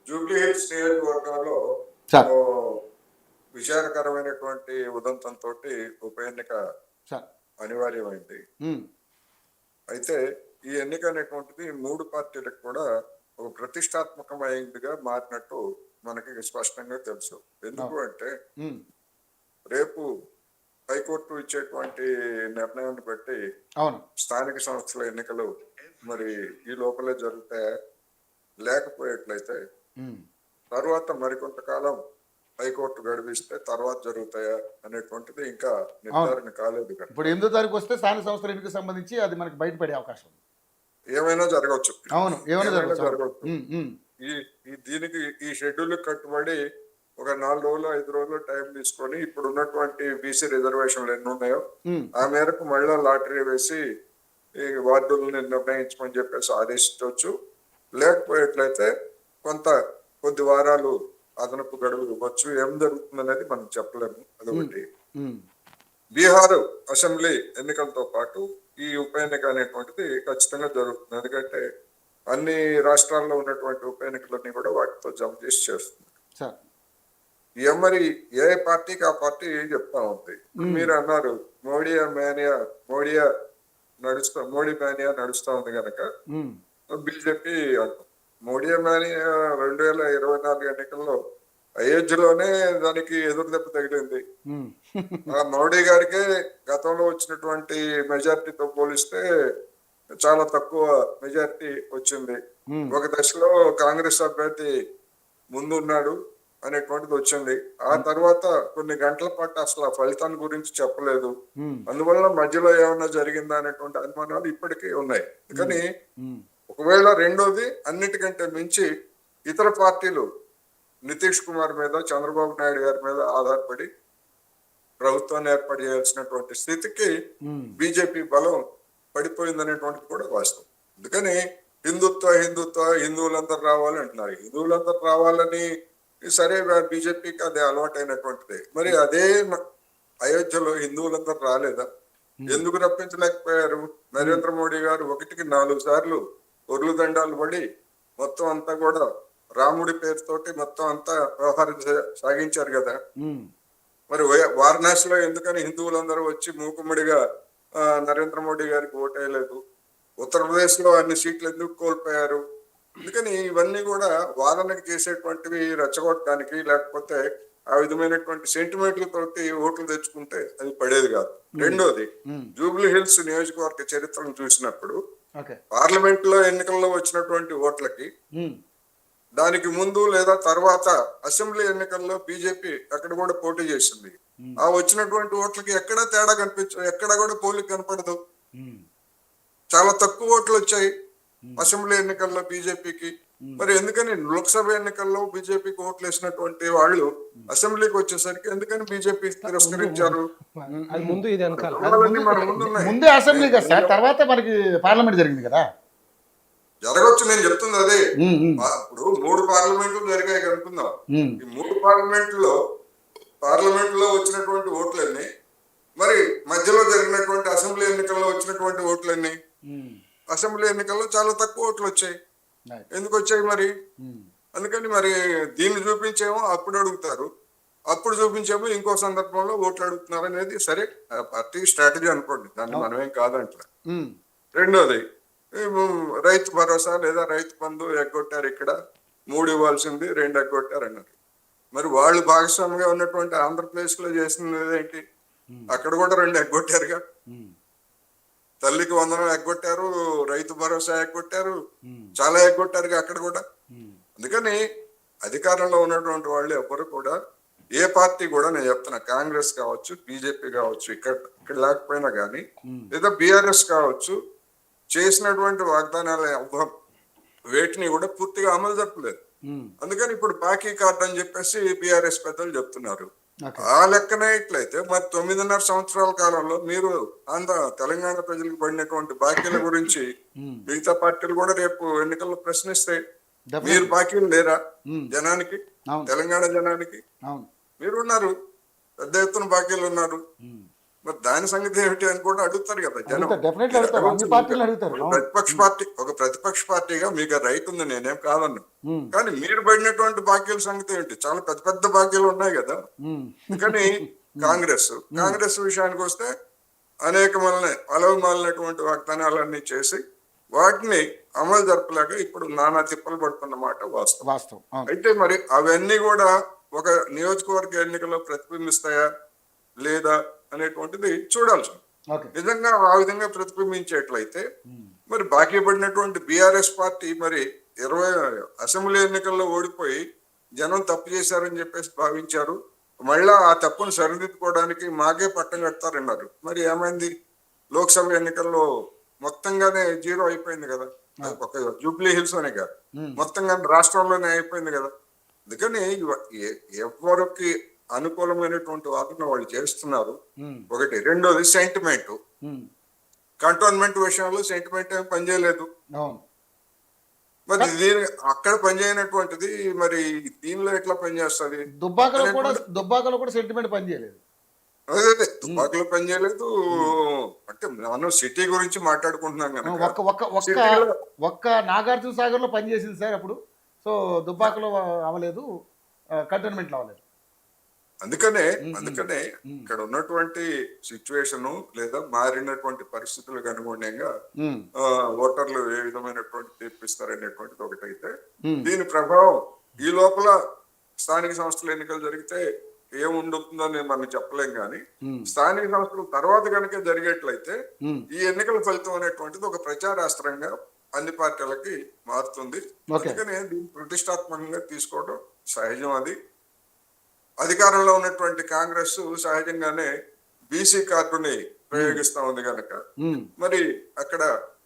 Jubilee hills నియోజకవర్గంలో sir ఓ విచారకరమైనటువంటి ఉదంతంతో ఉప ఎన్నిక సార్ అనివార్యమైంది. అయితే ఈ ఎన్నిక అనేటువంటిది మూడు పార్టీలకు కూడా ఒక ప్రతిష్టాత్మకమైనదిగా మారినట్టు మనకి స్పష్టంగా తెలుసు. ఎందుకు అంటే రేపు హైకోర్టు ఇచ్చేటువంటి నిర్ణయాన్ని బట్టి అవును స్థానిక సంస్థల ఎన్నికలు మరి ఈ లోపలే జరుగుతాయా, లేకపోయేట్లయితే తర్వాత మరికొంతకాలం హైకోర్టు గడిపిస్తే తర్వాత జరుగుతాయా అనేటువంటిది ఇంకా నిర్ధారణ కాలేదు. ఇప్పుడు 8వ తారీఖు వస్తే స్థానిక సంస్థల ఎన్నికకు సంబంధించి అది మనకి బయటపడే అవకాశం ఉంది. ఏమైనా జరగవచ్చు. అవును, ఏమైనా జరగవచ్చు. ఈ దీనికి ఈ షెడ్యూల్ కట్టుబడి ఒక 4 రోజులు 5 రోజులు టైం తీసుకొని ఇప్పుడు ఉన్నటువంటి బీసీ రిజర్వేషన్లు ఎన్ని ఉన్నాయో ఆ మేరకు మళ్ళీ లాటరీ వేసి ఈ వార్డులను నిర్ణయించమని చెప్పేసి ఆదేశించవచ్చు. లేకపోయేట్లయితే కొద్ది వారాలు అదనపు గడువు ఇవ్వచ్చు. ఏం జరుగుతుంది అనేది మనం చెప్పలేము. అదొకటి. బీహార్ అసెంబ్లీ ఎన్నికలతో పాటు ఈ ఉప ఎన్నిక అనేటువంటిది ఖచ్చితంగా జరుగుతుంది. ఎందుకంటే అన్ని రాష్ట్రాల్లో ఉన్నటువంటి ఉప ఎన్నికలన్నీ కూడా వాటితో జమ చేసి చేస్తుంది. మరి ఏ పార్టీకి ఆ పార్టీ చెప్తా ఉంది. మీరు అన్నారు మోడీ మేనియా నడుస్తా ఉంది కనుక బీజేపీ అంటాం. మోడీ మేనియా 2024 ఎన్నికల్లో అయోధ్యలోనే దానికి ఎదురు దెబ్బ తగిలింది. ఆ మోడీ గారికే గతంలో వచ్చినటువంటి మెజార్టీతో పోలిస్తే చాలా తక్కువ మెజార్టీ వచ్చింది. ఒక దశలో కాంగ్రెస్ అభ్యర్థి ముందున్నాడు అనేటువంటిది వచ్చింది. ఆ తర్వాత కొన్ని గంటల పాటు అసలు ఆ ఫలితాన్ని గురించి చెప్పలేదు. అందువల్ల మధ్యలో ఏమన్నా జరిగిందా అనేటువంటి అనుమానాలు ఇప్పటికీ ఉన్నాయి. కానీ ఒకవేళ రెండోది అన్నిటికంటే మించి ఇతర పార్టీలు నితీష్ కుమార్ మీద, చంద్రబాబు నాయుడు గారి మీద ఆధారపడి ప్రభుత్వాన్ని ఏర్పాటు చేయాల్సినటువంటి స్థితికి బీజేపీ బలం పడిపోయిందనేటువంటిది కూడా వాస్తవం. అందుకని హిందువులందరూ రావాలి అంటున్నారు. హిందువులందరూ రావాలని సరే, బీజేపీకి అది అలవాటైనటువంటిది. మరి అదే అయోధ్యలో హిందువులందరూ రాలేదా? ఎందుకు రప్పించలేకపోయారు? నరేంద్ర మోడీ గారు 1కి 4 సార్లు ఒర్లు దండాలు పడి మొత్తం అంతా కూడా రాముడి పేరుతోటి మొత్తం అంతా వ్యవహారం సాగించారు కదా. మరి వారణాసిలో ఎందుకని హిందువులందరూ వచ్చి మూకుమ్మడిగా నరేంద్ర మోడీ గారికి ఓటేయలేదు? ఉత్తరప్రదేశ్ లో అన్ని సీట్లు ఎందుకు కోల్పోయారు? అందుకని ఇవన్నీ కూడా వాదనకు చేసేటువంటివి రెచ్చగొట్టడానికి, లేకపోతే ఆ విధమైనటువంటి సెంటిమెంట్లతోటి ఓట్లు తెచ్చుకుంటే అది పడేది కాదు. రెండోది, జూబ్లీ హిల్స్ నియోజకవర్గ చరిత్రను చూసినప్పుడు పార్లమెంట్ లో ఎన్నికల్లో వచ్చినటువంటి ఓట్లకి దానికి ముందు లేదా తర్వాత అసెంబ్లీ ఎన్నికల్లో బీజేపీ అక్కడ కూడా పోటీ చేసింది. ఆ వచ్చినటువంటి ఓట్లకి ఎక్కడా తేడా కనిపించదు, ఎక్కడ కూడా పోలిక కనపడదు. చాలా తక్కువ ఓట్లు వచ్చాయి అసెంబ్లీ ఎన్నికల్లో బీజేపీకి. మరి ఎందుకని లోక్సభ ఎన్నికల్లో బీజేపీకి ఓట్లు వేసినటువంటి వాళ్ళు అసెంబ్లీకి వచ్చేసరికి ఎందుకని బీజేపీ తిరస్కరించారు? ముందే అసెంబ్లీ కదా సార్, తర్వాత మనకి పార్లమెంట్ జరిగింది కదా. జరగవచ్చు, నేను చెప్తుంది అదే. ఇప్పుడు 3 పార్లమెంట్లు జరిగాయి అనుకుందాం. ఈ 3 పార్లమెంట్లో వచ్చినటువంటి ఓట్లన్నీ, మరి మధ్యలో జరిగినటువంటి అసెంబ్లీ ఎన్నికల్లో వచ్చినటువంటి ఓట్లన్నీ, అసెంబ్లీ ఎన్నికల్లో చాలా తక్కువ ఓట్లు వచ్చాయి. ఎందుకు వచ్చాయి మరి? అందుకని మరి దీన్ని చూపించేమో అప్పుడు అడుగుతారు, అప్పుడు చూపించేమో ఇంకో సందర్భంలో ఓట్లు అడుగుతున్నారు అనేది సరే పార్టీ స్ట్రాటజీ అనుకోండి, దాన్ని మనమేం కాదంట. రెండోది, రైతు భరోసా లేదా రైతు బంధు ఎగ్గొట్టారు. ఇక్కడ 3 ఇవ్వాల్సింది 2 ఎగ్గొట్టారు అన్నారు. మరి వాళ్ళు భాగస్వామిగా ఉన్నటువంటి ఆంధ్రప్రదేశ్ లో చేసినది ఏంటి? అక్కడ కూడా 2 ఎగ్గొట్టారుగా. తల్లికి వందనం ఎగ్గొట్టారు, రైతు భరోసా ఎగ్గొట్టారు, చాలా ఎగ్గొట్టారుగా అక్కడ కూడా. అందుకని అధికారంలో ఉన్నటువంటి వాళ్ళు ఎవరు కూడా, ఏ పార్టీ కూడా, నేను చెప్తున్నా, కాంగ్రెస్ కావచ్చు, బీజేపీ కావచ్చు, ఇక్కడ లేకపోయినా కానీ, లేదా బీఆర్ఎస్ కావచ్చు, చేసినటువంటి వాగ్దానాల వేటిని కూడా పూర్తిగా అమలు జరపలేదు. అందుకని ఇప్పుడు బాకీ కార్డు అని చెప్పేసి బీఆర్ఎస్ పెద్దలు చెప్తున్నారు. ఆ లెక్కనే ఇట్లయితే మరి 9.5 సంవత్సరాల కాలంలో మీరు తెలంగాణ ప్రజలకు పడినటువంటి బాకీల గురించి మిగతా పార్టీలు కూడా రేపు ఎన్నికల్లో ప్రశ్నిస్తే, మీరు బాకీలు లేరా జనానికి, తెలంగాణ జనానికి? మీరున్నారు, పెద్ద ఎత్తున బాకీలు ఉన్నారు. మరి దాని సంగతి ఏమిటి అని కూడా అడుగుతారు కదా జనం. అడుగుతారు, డెఫినెట్లీ అడుగుతారు, అన్ని పార్టీలు అడుగుతారు. ఒక ప్రతిపక్ష పార్టీగా మీకు ఆ రైట్ ఉంది, నేనేం కాదన్ను. ఉమ్, కానీ మీరు పడినటువంటి భాగ్యాల సంగతి ఏంటి? చాలా పెద్ద పెద్ద భాగ్యాలు ఉన్నాయి కదా. ఉమ్, కానీ కాంగ్రెస్ విషయానికి వస్తే అనేకమైన అలవమాలినటువంటి వాగ్దానాలన్నీ చేసి వాటిని అమలు జరపలేక ఇప్పుడు నానా తిప్పలు పడుతున్నమాట వాస్తవం. వాస్తవం, అవును. అయితే మరి అవన్నీ కూడా ఒక నియోజకవర్గ ఎన్నికల్లో ప్రతిబింబిస్తాయా లేదా అనేటువంటిది చూడాల్సి ఉంది. ఓకే. నిజంగా ఆ విధంగా ప్రతిబింబించేట్లయితే మరి బాకీ పడినటువంటి బీఆర్ఎస్ పార్టీ మరి 20 అసెంబ్లీ ఎన్నికల్లో ఓడిపోయి జనం తప్పు చేశారని చెప్పేసి భావించారు. మళ్ళా ఆ తప్పును సరిదిద్దుకోవడానికి మాకే పట్టం కడతారన్నారు. మరి ఏమైంది? లోక్సభ ఎన్నికల్లో మొత్తంగానే జీరో అయిపోయింది కదా. ఒక జూబ్లీ హిల్స్ అనే కాదు, మొత్తంగా రాష్ట్రంలోనే అయిపోయింది కదా. అందుకని ఎవరికి అనుకూలమైనటువంటి వాదన వాళ్ళు చేస్తున్నారు. ఒకటి. రెండోది సెంటిమెంట్. కంటోన్మెంట్ విషయంలో సెంటిమెంట్ ఏం పనిచేయలేదు. అవును. మరి దీని అక్కడ పనిచేయనటువంటిది మరి దీనిలో ఎట్లా పనిచేస్తుంది? దుబ్బాకలో కూడా సెంటిమెంట్ పనిచేయలేదు. అదే తుపాకులు పనిచేయలేదు. అంటే మనం సిటీ గురించి మాట్లాడుకుంటున్నాం కనుక ఒక్క నాగార్జున సాగర్ లో పనిచేసింది సార్ అప్పుడు. సో దుబ్బాకలో అవ్వలేదు, కంటోన్మెంట్ లో అవ్వలేదు. అందుకనే ఇక్కడ ఉన్నటువంటి సిచ్యువేషన్ లేదా మారినటువంటి పరిస్థితులకు అనుగుణంగా ఓటర్లు ఏ విధమైనటువంటి తీర్పిస్తారనేటువంటిది ఒకటైతే, దీని ప్రభావం ఈ లోపల స్థానిక సంస్థల ఎన్నికలు జరిగితే ఏముండుతుందని మనం చెప్పలేం. కానీ స్థానిక సంస్థల తర్వాత కనుక జరిగేట్లయితే ఈ ఎన్నికల ఫలితం అనేటువంటిది ఒక ప్రచారాస్త్రంగా అన్ని పార్టీలకి మారుతుంది. అందుకనే దీన్ని ప్రతిష్టాత్మకంగా తీసుకోవడం సహజం. అది అధికారంలో ఉన్నటువంటి కాంగ్రెస్ సహజంగానే బీసీ కార్డుని ప్రయోగిస్తా ఉంది కనుక మరి అక్కడ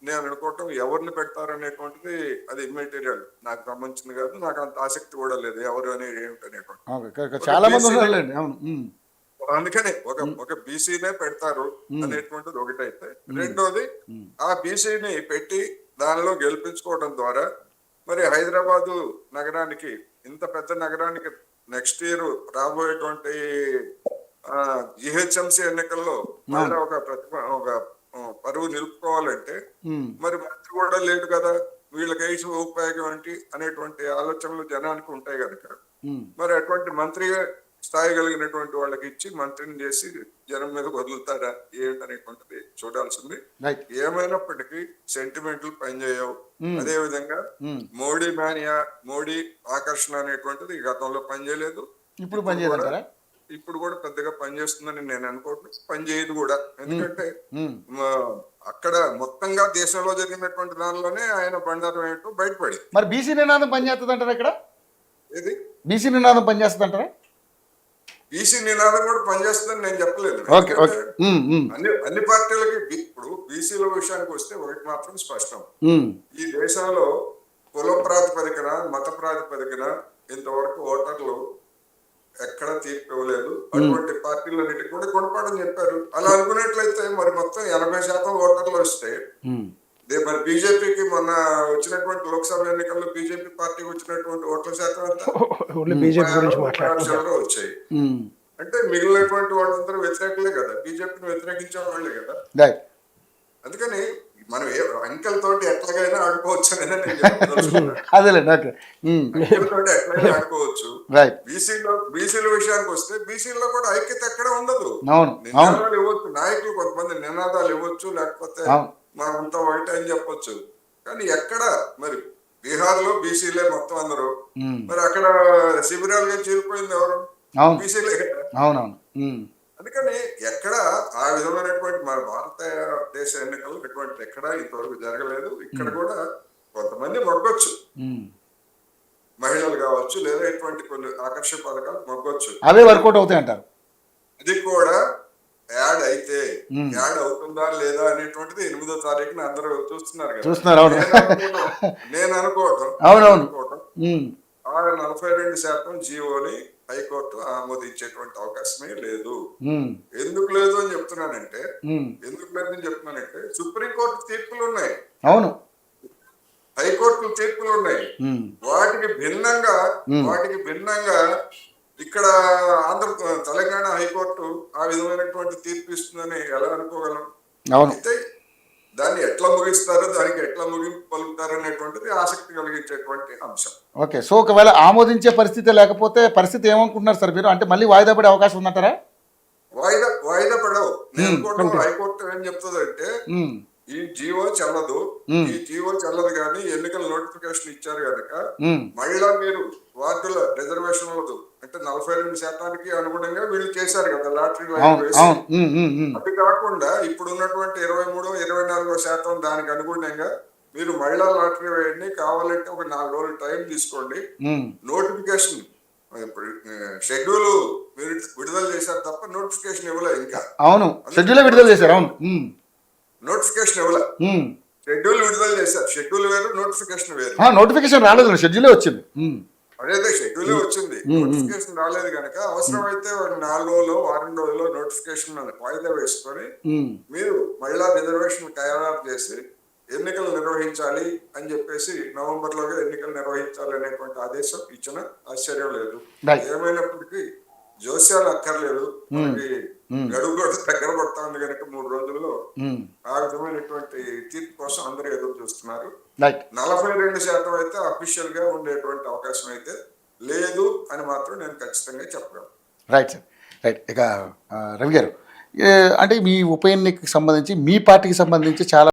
నేను అనుకోవటం ఎవరిని పెడతారనేటువంటిది అది ఇమ్మెటీరియల్, నాకు సంబంధించింది కాదు. నాకు అంత ఆసక్తి కూడా లేదు ఎవరు అనేది ఏమిటనేటువంటి. చాలా మంది. అందుకని ఒక బీసీనే పెడతారు అనేటువంటిది ఒకటైతే, రెండోది ఆ బీసీని పెట్టి దానిలో గెలిపించుకోవడం ద్వారా మరి హైదరాబాదు నగరానికి, ఇంత పెద్ద నగరానికి నెక్స్ట్ ఇయర్ రాబోయేటువంటి జిహెచ్ఎంసీ ఎన్నికల్లో మళ్ళీ ఒక పరువు నిలుపుకోవాలంటే మరి మంత్రి కూడా లేడు కదా, వీళ్ళకి వేసి ఉపయోగం ఏంటి అనేటువంటి ఆలోచనలు జనానికి ఉంటాయి కనుక మరి అటువంటి మంత్రి స్థాయి కలిగినటువంటి వాళ్ళకి ఇచ్చి మంత్రిని చేసి జనం మీద వదులుతారా ఏంటనేటువంటిది చూడాల్సింది. ఏమైనప్పటికీ సెంటిమెంట్లు పనిచేయవు. అదే విధంగా మోడీ మానియా, మోడీ ఆకర్షణ అనేటువంటిది గతంలో పనిచేయలేదు, ఇప్పుడు కూడా పెద్దగా పనిచేస్తుందని నేను అనుకోవట్లేదు. పనిచేయదు కూడా. ఎందుకంటే అక్కడ మొత్తంగా దేశంలో జరిగినటువంటి దానిలోనే ఆయన బండారం ఏంటో బయటపడి. మరి బీసీ నినాదం పనిచేస్తుంది అంటారా? ఇక్కడ ఏది బీసీ నినాదం పనిచేస్తుంది అంటారా? బీసీ నినాదం కూడా పనిచేస్తుందని నేను చెప్పలేదు. అన్ని పార్టీలకి ఇప్పుడు బీసీల విషయానికి వస్తే ఒకటి మాత్రం స్పష్టం, ఈ దేశంలో కుల ప్రాతిపదికన, మత ప్రాతిపదికన ఇంతవరకు ఓటర్లు ఎక్కడ తీర్పు ఇవ్వలేదు. అటువంటి పార్టీలన్నిటికీ కూడా గుణపాఠం చెప్పారు. అలా అనుకున్నట్లయితే మరి మొత్తం 80% ఓటర్లు వస్తే మరి బీజేపీకి మొన్న వచ్చినటువంటి లోక్సభ ఎన్నికల్లో బీజేపీ పార్టీకి వచ్చినటువంటి ఓట్ల శాతం వచ్చాయి. అంటే మిగిలినటువంటి వాళ్ళందరూ వ్యతిరేకులే కదా, బీజేపీని వ్యతిరేకించే వాళ్ళే కదా. అందుకని మనం అంకెలతోటి ఎట్లాగైనా ఆడుకోవచ్చు అనేది నేను ఎట్లాగైనా ఆడుకోవచ్చు. బీసీల విషయానికి వస్తే బీసీలో కూడా ఐక్యత ఎక్కడ ఉండదు. నినాదాలు ఇవ్వచ్చు, నాయకులు కొంతమంది నినాదాలు ఇవ్వచ్చు, లేకపోతే మనమంతా ఒకటే అని చెప్పొచ్చు. కానీ ఎక్కడ మరి బీహార్ లో బీసీలే మొత్తం అందరూ, మరి అక్కడ శిబిరాలుగా చేరిపోయింది ఎవరు? బీసీలే కదా. అందుకని ఎక్కడ ఆ విధమైనటువంటి మన భారతదేశ ఎన్నికలు ఎటువంటి ఎక్కడ ఇంతవరకు జరగలేదు. ఇక్కడ కూడా కొంతమంది మొగ్గొచ్చు, మహిళలు కావచ్చు, లేదా ఇటువంటి కొన్ని ఆకర్షణ పథకాలు మొగ్గొచ్చు, అవే వర్కౌట్ అవుతాయి అంటారు. అది కూడా యాడ్ అయితే యాడ్ అవుతుందా లేదా అనేటువంటిది 8వ తారీఖున అందరూ చూస్తున్నారు కదా. నేను అనుకోవటం 42% జీవోని హైకోర్టు ఆమోదించేటువంటి అవకాశమే లేదు. ఎందుకు లేదు అని చెప్తున్నానంటే సుప్రీంకోర్టు తీర్పులు ఉన్నాయి, హైకోర్టు తీర్పులు ఉన్నాయి. వాటికి భిన్నంగా ఇక్కడ తెలంగాణ హైకోర్టు ఆ విధమైనటువంటి తీర్పు ఇస్తుందని ఎలా అనుకోగలం? అవును. అయితే దాన్ని ఎట్లా ముగిస్తారు, దానికి ఎట్లా ముగింపు పలుకుతారు అనేటువంటిది ఆసక్తి కలిగించేటువంటి అంశం. ఓకే. సో ఒకవేళ ఆమోదించే పరిస్థితి లేకపోతే పరిస్థితి ఏమనుకుంటున్నారు సార్ మీరు? అంటే మళ్ళీ వాయిదా పడే అవకాశం ఉందంటారా? వాయిదా పడవు. నేను అనుకోవడం ఓకే. హైకోర్టు ఏం చెప్తుందంటే ఉమ్, ఈ జీవో చెల్లదు, ఉమ్, ఈ జీవో చెల్లదు కానీ ఎన్నికల నోటిఫికేషన్ ఇచ్చారు కనుక ఉమ్, మళ్ళా మీరు వార్డుల రిజర్వేషన్లదు అంటే 42% అనుగుణంగా వీళ్ళు చేశారు కదా లాటరీ లైన్ అవును, వేసి. అవును, ఉమ్, ఉమ్, ఉమ్, అది కాకుండా ఇప్పుడు ఉన్నటువంటి 23-24% దానికి అనుగుణంగా మీరు మహిళా లాటరీ వేయండి, కావాలంటే ఒక 4 రోజులు టైం తీసుకోండి. ఉమ్. నోటిఫికేషన్ ఇప్పుడు షెడ్యూల్ మీరు విడుదల చేశారు తప్ప నోటిఫికేషన్ ఇవ్వలే ఇంకా. అవును, షెడ్యూలే విడుదల చేశారు. అవును. ఉమ్, నోటిఫికేషన్ ఇవ్వలే, ఉమ్. షెడ్యూల్ విడుదల చేశారు. షెడ్యూల్ వేరు, నోటిఫికేషన్ వేరు. నోటిఫికేషన్ రాలేదు, షెడ్యూలే వచ్చింది. ఉమ్, అదే షెడ్యూలే వచ్చింది, ఉమ్, ఉమ్, నోటిఫికేషన్ రాలేదు కనుక అవసరమైతే ఒక 4 రోజులు వారం రోజుల్లో నోటిఫికేషన్ వాయిదా వేసుకొని ఉమ్. మీరు మహిళా రిజర్వేషన్ ఖరారు చేసి ఎన్నికలు నిర్వహించాలి అని చెప్పేసి నవంబర్లోగా ఎన్నికలు నిర్వహించాలి అనేటువంటి ఆదేశం ఇచ్చిన ఆశ్చర్యం లేదు. Right. ఏమైనప్పటికీ జోస్యాలు అక్కర్లేదు, మనకి ఉమ్, గడువు కూడా దగ్గర పడతా ఉంది కనుక 3 రోజుల్లో ఉమ్. ఆ విధమైనటువంటి తీర్పు కోసం అందరూ ఎదురు చూస్తున్నారు. రైట్. 42% అయితే అఫీషియల్ గా ఉండేటువంటి అవకాశం అయితే లేదు అని మాత్రం నేను ఖచ్చితంగా చెప్పగలను. Right sir. రైట్. ఇక రవి గారు, అంటే మీ ఉప ఎన్నికకి సంబంధించి మీ పార్టీకి సంబంధించి చాలా